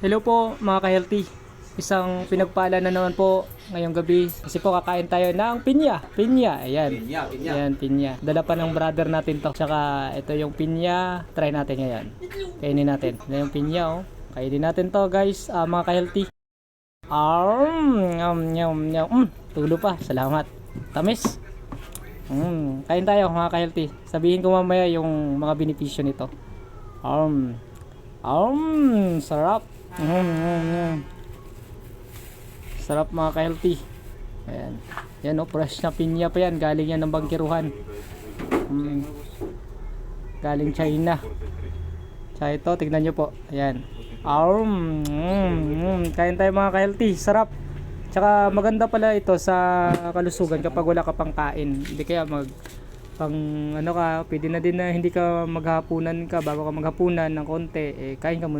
Hello po mga ka-healthy. Isang pinagpala na naman po ngayong gabi. Kasi po kakain tayo ng pinya. Pinya, ayan. Pinya. Ayan, pinya. Dala pa ng brother natin to. Tsaka ito yung pinya. Try natin ngayon. Kainin natin. Ito yung pinya oh. Kainin natin to guys, mga ka-healthy. Yum, yum, yum. Tulo pa. Salamat. Tamis. Kain tayo mga ka-healthy. Sabihin ko mamaya yung mga benepisyo nito. Sarap. Sarap mga ka-healthy. Ayan. Yan fresh na pinya pa yan. Galing yan ng bangkiruhan. Galing China. Tsaka ito, tignan nyo po. Ayan. Kain tayo mga ka-healthy. Sarap. Tsaka maganda pala ito sa kalusugan kapag wala ka pang kain. Hindi kaya pang ano ka, pwede na din na hindi ka maghapunan ka bago ka maghapunan ng konti, kain ka muna